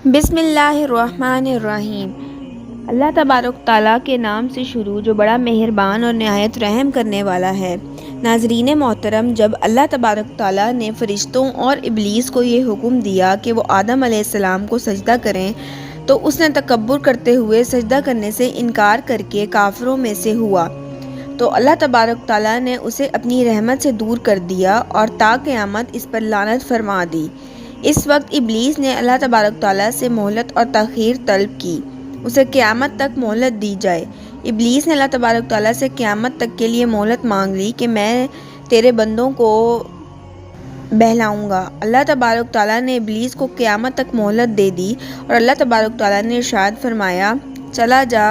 بسم اللہ الرحمن الرحیم۔ اللہ تبارک تعالیٰ کے نام سے شروع جو بڑا مہربان اور نہایت رحم کرنے والا ہے۔ ناظرین محترم، جب اللہ تبارک تعالیٰ نے فرشتوں اور ابلیس کو یہ حکم دیا کہ وہ آدم علیہ السلام کو سجدہ کریں تو اس نے تکبر کرتے ہوئے سجدہ کرنے سے انکار کر کے کافروں میں سے ہوا، تو اللہ تبارک تعالیٰ نے اسے اپنی رحمت سے دور کر دیا اور تا قیامت اس پر لعنت فرما دی۔ اس وقت ابلیس نے اللہ تبارک تعالیٰ سے مہلت اور تاخیر طلب کی، اسے قیامت تک مہلت دی جائے۔ ابلیس نے اللہ تبارک تعالیٰ سے قیامت تک کے لیے مہلت مانگ لی کہ میں تیرے بندوں کو بہلاؤں گا۔ اللہ تبارک تعالیٰ نے ابلیس کو قیامت تک مہلت دے دی اور اللہ تبارک تعالیٰ نے ارشاد فرمایا، چلا جا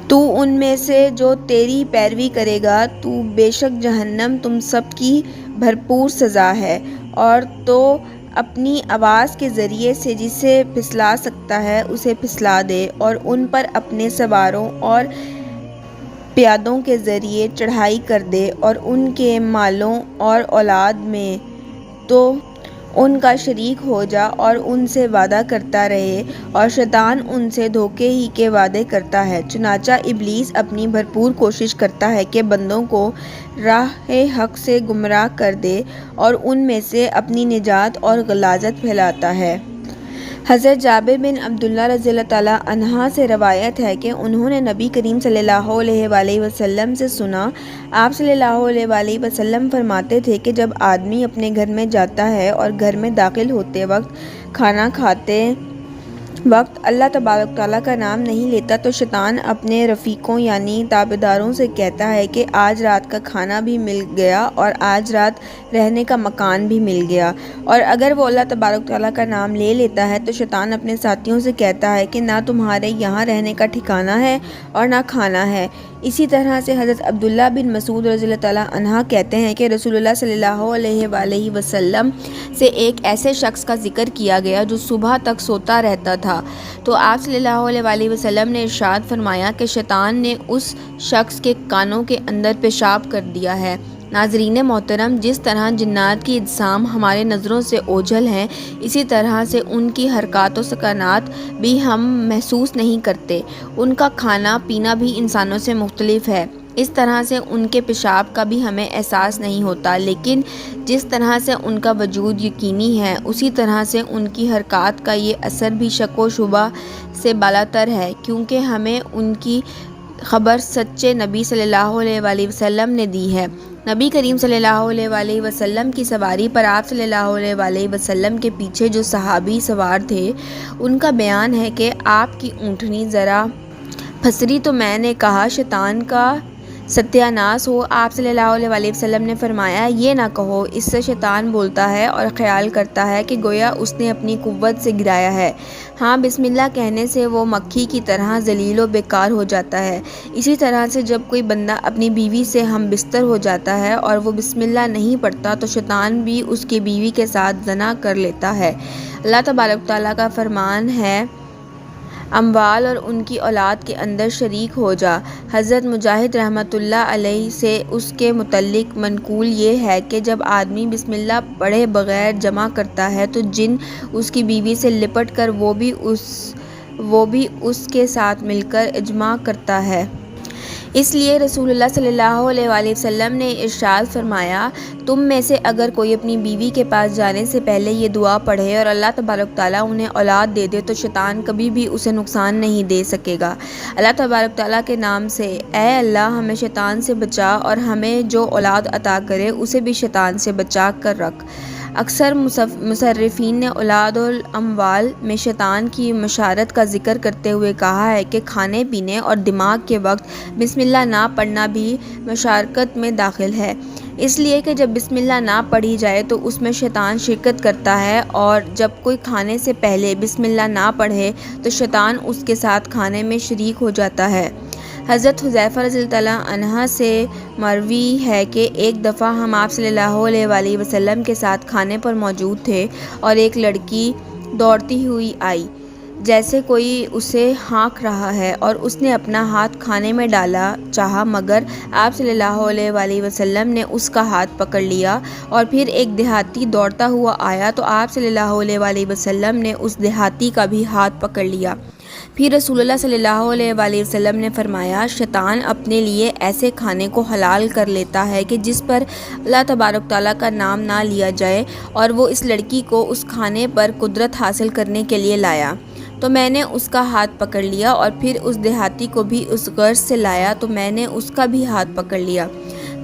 تو ان میں سے جو تیری پیروی کرے گا، تو بے شک جہنم تم سب کی بھرپور سزا ہے، اور تو اپنی آواز کے ذریعے سے جسے پھسلا سکتا ہے اسے پھسلا دے، اور ان پر اپنے سواروں اور پیادوں کے ذریعے چڑھائی کر دے، اور ان کے مالوں اور اولاد میں تو ان کا شریک ہو جا اور ان سے وعدہ کرتا رہے، اور شیطان ان سے دھوکے ہی کے وعدے کرتا ہے۔ چنانچہ ابلیس اپنی بھرپور کوشش کرتا ہے کہ بندوں کو راہ حق سے گمراہ کر دے اور ان میں سے اپنی نجات اور غلاظت پھیلاتا ہے۔ حضرت جابر بن عبداللہ رضی اللہ تعالیٰ عنہ سے روایت ہے کہ انہوں نے نبی کریم صلی اللہ علیہ وآلہ وسلم سے سنا، آپ صلی اللہ علیہ وآلہ وسلم فرماتے تھے کہ جب آدمی اپنے گھر میں جاتا ہے اور گھر میں داخل ہوتے وقت، کھانا کھاتے وقت اللہ تبارک تعالیٰ کا نام نہیں لیتا تو شیطان اپنے رفیقوں یعنی تابعداروں سے کہتا ہے کہ آج رات کا کھانا بھی مل گیا اور آج رات رہنے کا مکان بھی مل گیا، اور اگر وہ اللہ تبارک تعالیٰ کا نام لے لیتا ہے تو شیطان اپنے ساتھیوں سے کہتا ہے کہ نہ تمہارے یہاں رہنے کا ٹھکانہ ہے اور نہ کھانا ہے۔ اسی طرح سے حضرت عبداللہ بن مسعود رضی اللہ تعالیٰ عنہ کہتے ہیں کہ رسول اللہ صلی اللہ علیہ وآلہ وسلم سے ایک ایسے شخص کا ذکر کیا گیا جو صبح تک سوتا رہتا تھا، تو آپ صلی اللہ علیہ وآلہ وسلم نے ارشاد فرمایا کہ شیطان نے اس شخص کے کانوں کے اندر پیشاب کر دیا ہے۔ ناظرین محترم، جس طرح جنات کی اجسام ہمارے نظروں سے اوجھل ہیں، اسی طرح سے ان کی حرکات و سکنات بھی ہم محسوس نہیں کرتے۔ ان کا کھانا پینا بھی انسانوں سے مختلف ہے، اس طرح سے ان کے پیشاب کا بھی ہمیں احساس نہیں ہوتا، لیکن جس طرح سے ان کا وجود یقینی ہے، اسی طرح سے ان کی حرکات کا یہ اثر بھی شک و شبہ سے بالاتر ہے، کیونکہ ہمیں ان کی خبر سچے نبی صلی اللہ علیہ وآلہ وسلم نے دی ہے۔ نبی کریم صلی اللہ علیہ وآلہ وسلم کی سواری پر آپ صلی اللہ علیہ وآلہ وسلم کے پیچھے جو صحابی سوار تھے، ان کا بیان ہے کہ آپ کی اونٹنی ذرا پھسری تو میں نے کہا، شیطان کا ستیہ ناس ہو۔ آپ صلی اللہ علیہ وآلہ وسلم نے فرمایا، یہ نہ کہو، اس سے شیطان بولتا ہے اور خیال کرتا ہے کہ گویا اس نے اپنی قوت سے گرایا ہے۔ ہاں، بسم اللہ کہنے سے وہ مکھی کی طرح ذلیل و بیکار ہو جاتا ہے۔ اسی طرح سے جب کوئی بندہ اپنی بیوی سے ہم بستر ہو جاتا ہے اور وہ بسم اللہ نہیں پڑھتا تو شیطان بھی اس کی بیوی کے ساتھ زنا کر لیتا ہے۔ اللہ تبارک تعالیٰ کا فرمان ہے، اموال اور ان کی اولاد کے اندر شریک ہو جا۔ حضرت مجاہد رحمۃ اللہ علیہ سے اس کے متعلق منقول یہ ہے کہ جب آدمی بسم اللہ پڑھے بغیر جمع کرتا ہے تو جن اس کی بیوی سے لپٹ کر وہ بھی اس کے ساتھ مل کر اجماع کرتا ہے۔ اس لیے رسول اللہ صلی اللہ علیہ وآلہ وسلم نے ارشاد فرمایا، تم میں سے اگر کوئی اپنی بیوی کے پاس جانے سے پہلے یہ دعا پڑھے اور اللہ تبارک تعالیٰ انہیں اولاد دے دے تو شیطان کبھی بھی اسے نقصان نہیں دے سکے گا۔ اللہ تبارک تعالیٰ کے نام سے، اے اللہ ہمیں شیطان سے بچا اور ہمیں جو اولاد عطا کرے اسے بھی شیطان سے بچا کر رکھ۔ اکثر مصرفین نے اولاد اور اموال میں شیطان کی مشارت کا ذکر کرتے ہوئے کہا ہے کہ کھانے پینے اور دماغ کے وقت بسم اللہ نہ پڑھنا بھی مشارکت میں داخل ہے، اس لیے کہ جب بسم اللہ نہ پڑھی جائے تو اس میں شیطان شرکت کرتا ہے، اور جب کوئی کھانے سے پہلے بسم اللہ نہ پڑھے تو شیطان اس کے ساتھ کھانے میں شریک ہو جاتا ہے۔ حضرت حذیفہ رضی اللہ عنہ سے مروی ہے کہ ایک دفعہ ہم آپ صلی اللہ علیہ وآلہ وسلم کے ساتھ کھانے پر موجود تھے اور ایک لڑکی دوڑتی ہوئی آئی، جیسے کوئی اسے ہانک رہا ہے، اور اس نے اپنا ہاتھ کھانے میں ڈالا چاہا، مگر آپ صلی اللہ علیہ وآلہ وسلم نے اس کا ہاتھ پکڑ لیا۔ اور پھر ایک دیہاتی دوڑتا ہوا آیا تو آپ صلی اللہ علیہ وآلہ وسلم نے اس دیہاتی کا بھی ہاتھ پکڑ لیا۔ پھر رسول اللہ صلی اللہ علیہ وآلہ وسلم نے فرمایا، شیطان اپنے لیے ایسے کھانے کو حلال کر لیتا ہے کہ جس پر اللہ تبارک تعالیٰ کا نام نہ لیا جائے، اور وہ اس لڑکی کو اس کھانے پر قدرت حاصل کرنے کے لیے لایا۔ تو میں نے اس کا ہاتھ پکڑ لیا، اور پھر اس دیہاتی کو بھی اس غرض سے لایا تو میں نے اس کا بھی ہاتھ پکڑ لیا۔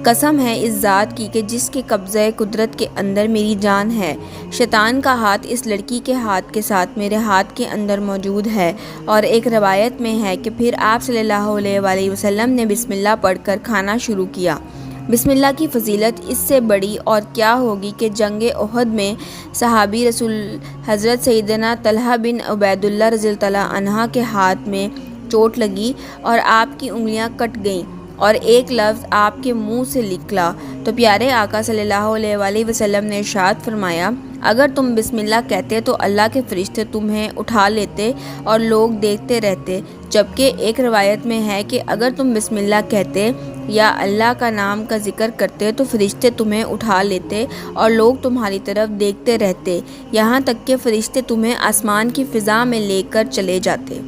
قسم ہے اس ذات کی کہ جس کے قبضہ قدرت کے اندر میری جان ہے، شیطان کا ہاتھ اس لڑکی کے ہاتھ کے ساتھ میرے ہاتھ کے اندر موجود ہے۔ اور ایک روایت میں ہے کہ پھر آپ صلی اللہ علیہ وآلہ وسلم نے بسم اللہ پڑھ کر کھانا شروع کیا۔ بسم اللہ کی فضیلت اس سے بڑی اور کیا ہوگی کہ جنگ احد میں صحابی رسول حضرت سیدنا طلحہ بن عبید اللہ رضی اللہ عنہ کے ہاتھ میں چوٹ لگی اور آپ کی انگلیاں کٹ گئیں اور ایک لفظ آپ کے منہ سے نکلا تو پیارے آقا صلی اللہ علیہ وآلہ وسلم نے ارشاد فرمایا، اگر تم بسم اللہ کہتے تو اللہ کے فرشتے تمہیں اٹھا لیتے اور لوگ دیکھتے رہتے۔ جبکہ ایک روایت میں ہے کہ اگر تم بسم اللہ کہتے یا اللہ کا نام کا ذکر کرتے تو فرشتے تمہیں اٹھا لیتے اور لوگ تمہاری طرف دیکھتے رہتے، یہاں تک کہ فرشتے تمہیں آسمان کی فضا میں لے کر چلے جاتے۔